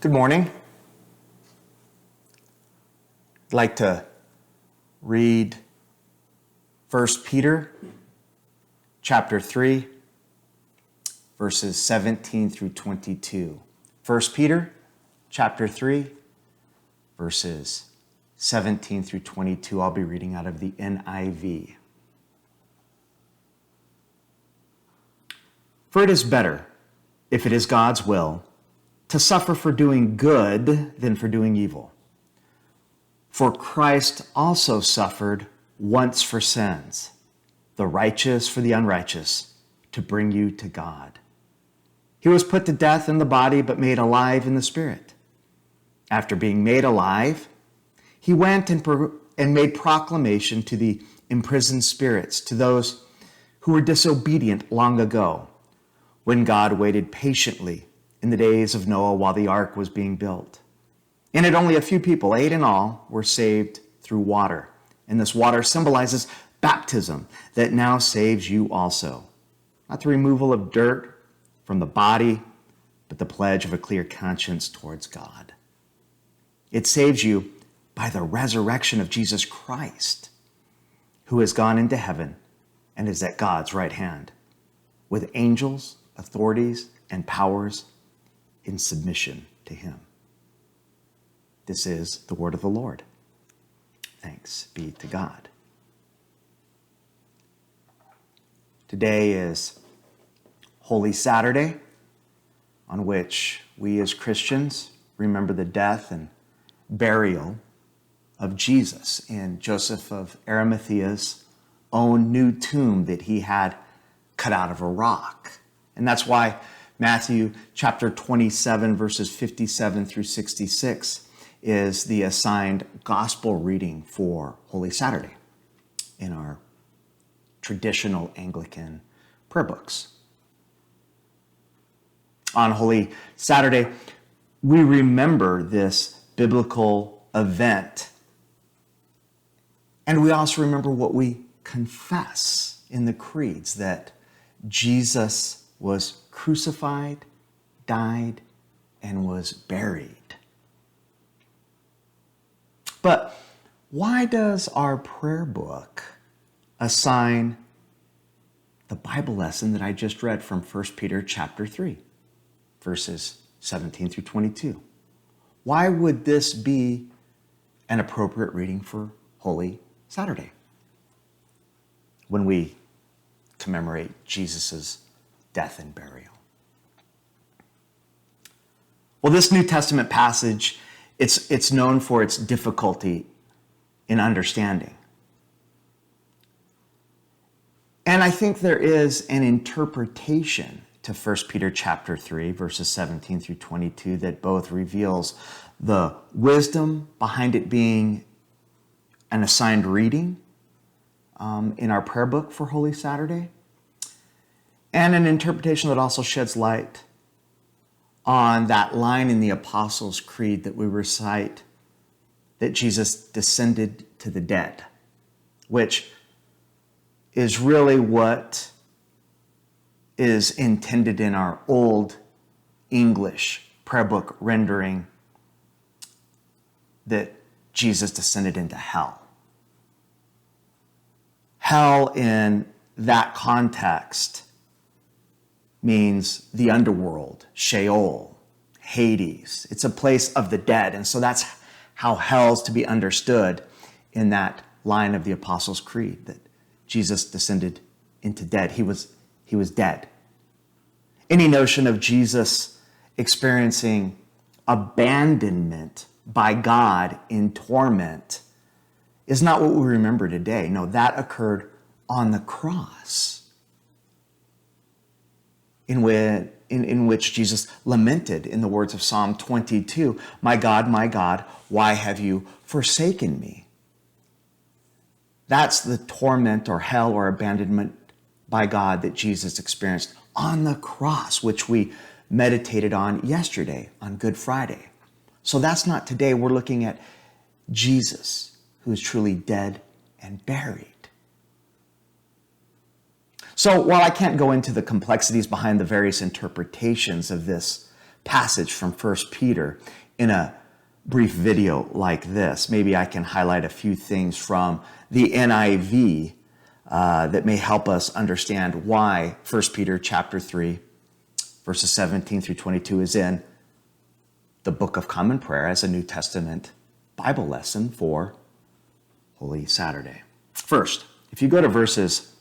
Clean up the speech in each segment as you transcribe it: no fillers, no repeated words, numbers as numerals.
Good morning. I'd like to read 1 Peter chapter 3, verses 17 through 22. 1 Peter chapter 3, verses 17 through 22. I'll be reading out of the NIV. For it is better, if it is God's will, to suffer for doing good than for doing evil. For Christ also suffered once for sins, the righteous for the unrighteous, to bring you to God. He was put to death in the body, but made alive in the spirit. After being made alive, he went and made proclamation to the imprisoned spirits, to those who were disobedient long ago, when God waited patiently in the days of Noah while the ark was being built. In it, only a few people, 8 in all, were saved through water. And this water symbolizes baptism that now saves you also. Not the removal of dirt from the body, but the pledge of a clear conscience towards God. It saves you by the resurrection of Jesus Christ, who has gone into heaven and is at God's right hand, with angels, authorities, and powers in submission to him. This is the word of the Lord. Thanks be to God. Today is Holy Saturday, on which we as Christians remember the death and burial of Jesus in Joseph of Arimathea's own new tomb that he had cut out of a rock. And that's why Matthew chapter 27, verses 57 through 66 is the assigned gospel reading for Holy Saturday in our traditional Anglican prayer books. On Holy Saturday, we remember this biblical event, and we also remember what we confess in the creeds, that Jesus was crucified, died, and was buried. But why does our prayer book assign the Bible lesson that I just read from 1 Peter chapter 3, verses 17 through 22? Why would this be an appropriate reading for Holy Saturday when we commemorate Jesus' death and burial? Well, this New Testament passage, it's known for its difficulty in understanding. And I think there is an interpretation to 1 Peter chapter 3, verses 17 through 22 that both reveals the wisdom behind it being an assigned reading in our prayer book for Holy Saturday, and an interpretation that also sheds light on that line in the Apostles' Creed that we recite, that Jesus descended to the dead, which is really what is intended in our old English prayer book rendering, that Jesus descended into hell. Hell in that context means the underworld, Sheol, Hades. It's a place of the dead. And so that's how hell's to be understood in that line of the Apostles' Creed, that Jesus descended into dead. He was dead. Any notion of Jesus experiencing abandonment by God in torment is not what we remember today. No, that occurred on the cross, in which Jesus lamented in the words of Psalm 22, my God, why have you forsaken me?" That's the torment or hell or abandonment by God that Jesus experienced on the cross, which we meditated on yesterday on Good Friday. So that's not today. We're looking at Jesus, who is truly dead and buried. So while I can't go into the complexities behind the various interpretations of this passage from 1 Peter in a brief video like this. Maybe I can highlight a few things from the NIV that may help us understand why 1 Peter chapter 3, verses 17 through 22 is in the Book of Common Prayer as a New Testament Bible lesson for Holy Saturday. First, if you go to verses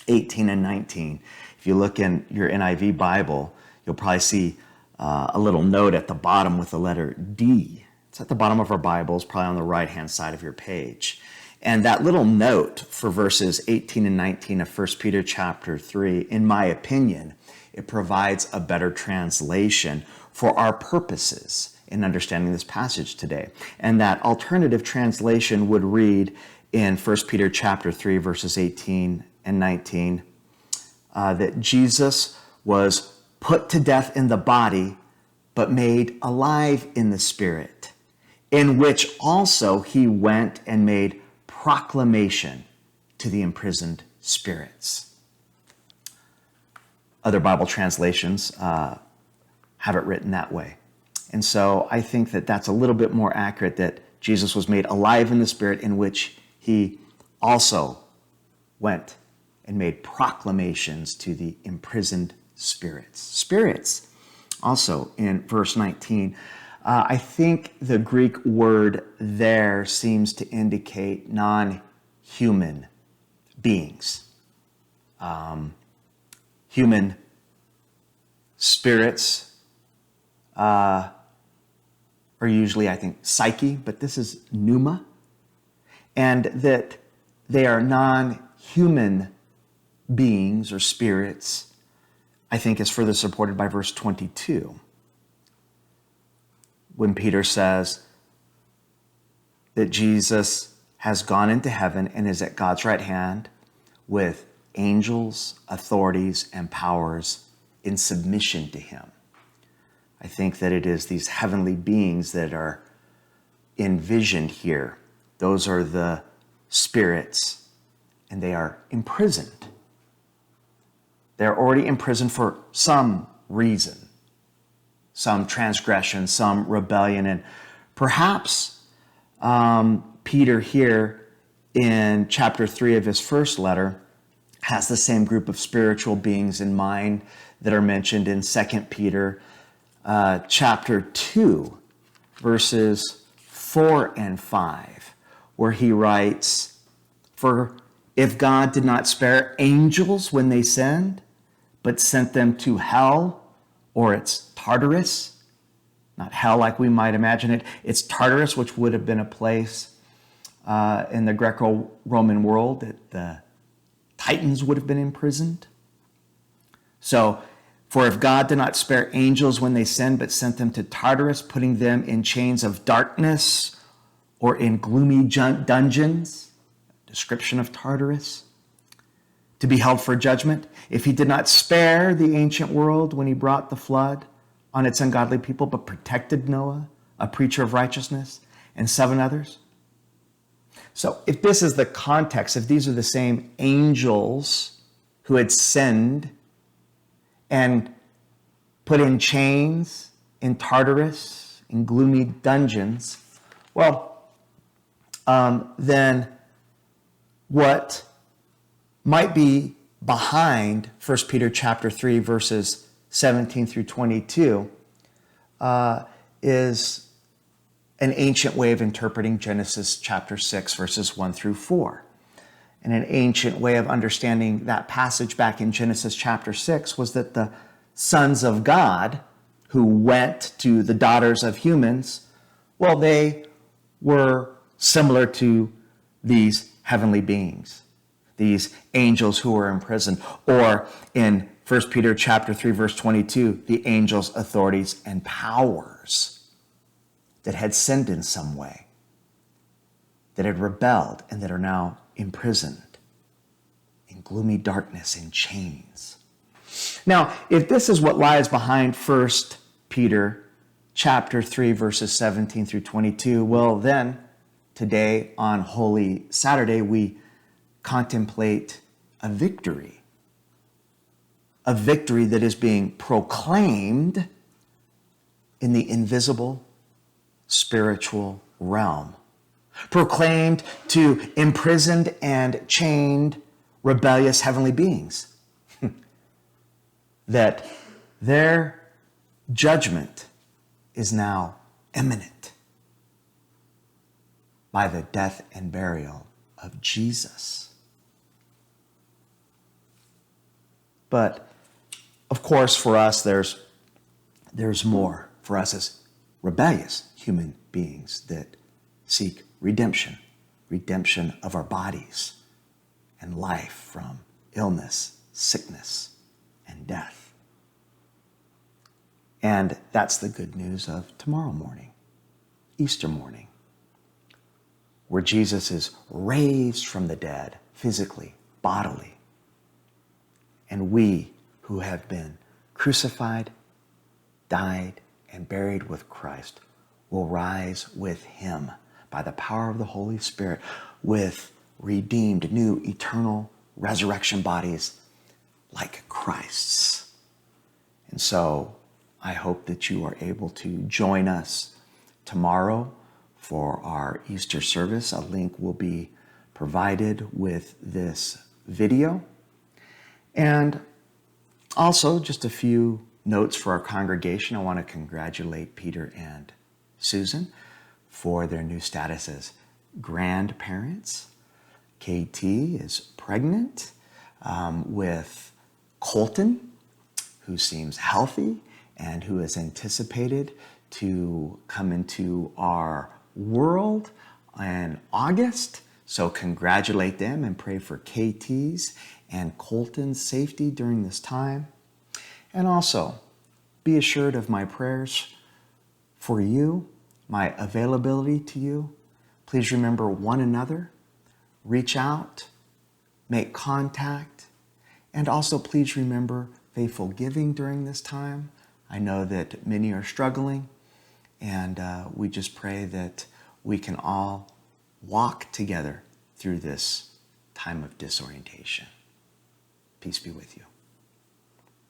18 and 19, if you look in your NIV Bible, you'll probably see a little note at the bottom with the letter D. It's at the bottom of our Bibles, probably on the right-hand side of your page. And that little note for verses 18 and 19 of 1 Peter chapter 3, in my opinion, it provides a better translation for our purposes in understanding this passage today. And that alternative translation would read in 1 Peter chapter 3, verses 18 and 19, that Jesus was put to death in the body, but made alive in the spirit, in which also he went and made proclamation to the imprisoned spirits. Other Bible translations have it written that way. And so I think that that's a little bit more accurate, that Jesus was made alive in the spirit, in which he also went and made proclamations to the imprisoned spirits. Spirits, also in verse 19, I think the Greek word there seems to indicate non-human beings. Human spirits are usually, I think, psyche, but this is pneuma, and that they are non-human beings or spirits, I think, is further supported by verse 22, when Peter says that Jesus has gone into heaven and is at God's right hand with angels, authorities, and powers in submission to him. I think that it is these heavenly beings that are envisioned here. Those are the spirits, and they are imprisoned. They're already imprisoned for some reason, some transgression, some rebellion. And perhaps Peter here in chapter 3 of his first letter has the same group of spiritual beings in mind that are mentioned in 2 Peter chapter 2, verses 4 and 5, where he writes, "For if God did not spare angels when they sinned, but sent them to hell," or it's Tartarus, not hell like we might imagine it, it's Tartarus, which would have been a place in the Greco-Roman world that the Titans would have been imprisoned. So, "For if God did not spare angels when they sinned, but sent them to Tartarus, putting them in chains of darkness or in gloomy dungeons," description of Tartarus, "to be held for judgment, if he did not spare the ancient world when he brought the flood on its ungodly people, but protected Noah, a preacher of righteousness, and 7 others." So if this is the context, if these are the same angels who had sinned and put in chains in Tartarus, in gloomy dungeons, well, then what might be behind 1 Peter chapter 3, verses 17 through 22 is an ancient way of interpreting Genesis chapter 6, verses 1 through 4. And an ancient way of understanding that passage back in Genesis chapter 6 was that the sons of God who went to the daughters of humans, well, they were similar to these heavenly beings, these angels who were imprisoned, or in 1 Peter chapter 3, verse 22, the angels, authorities, and powers that had sinned in some way, that had rebelled, and that are now imprisoned in gloomy darkness, in chains. Now, if this is what lies behind 1 Peter chapter 3, verses 17 through 22, well, then today on Holy Saturday, we contemplate a victory that is being proclaimed in the invisible spiritual realm, proclaimed to imprisoned and chained rebellious heavenly beings that their judgment is now imminent by the death and burial of Jesus. But of course, for us, there's more for us as rebellious human beings that seek redemption of our bodies and life from illness, sickness, and death. And that's the good news of tomorrow morning, Easter morning, where Jesus is raised from the dead, physically, bodily. And we who have been crucified, died, and buried with Christ will rise with him by the power of the Holy Spirit with redeemed, new, eternal resurrection bodies like Christ's. And so I hope that you are able to join us tomorrow for our Easter service. A link will be provided with this video. And also, just a few notes for our congregation. I want to congratulate Peter and Susan for their new status as grandparents. KT is pregnant with Colton, who seems healthy and who is anticipated to come into our world in August. So congratulate them and pray for KT's and Colton's safety during this time. And also, be assured of my prayers for you, my availability to you. Please remember one another, reach out, make contact, and also please remember faithful giving during this time. I know that many are struggling, and we just pray that we can all walk together through this time of disorientation. Peace be with you.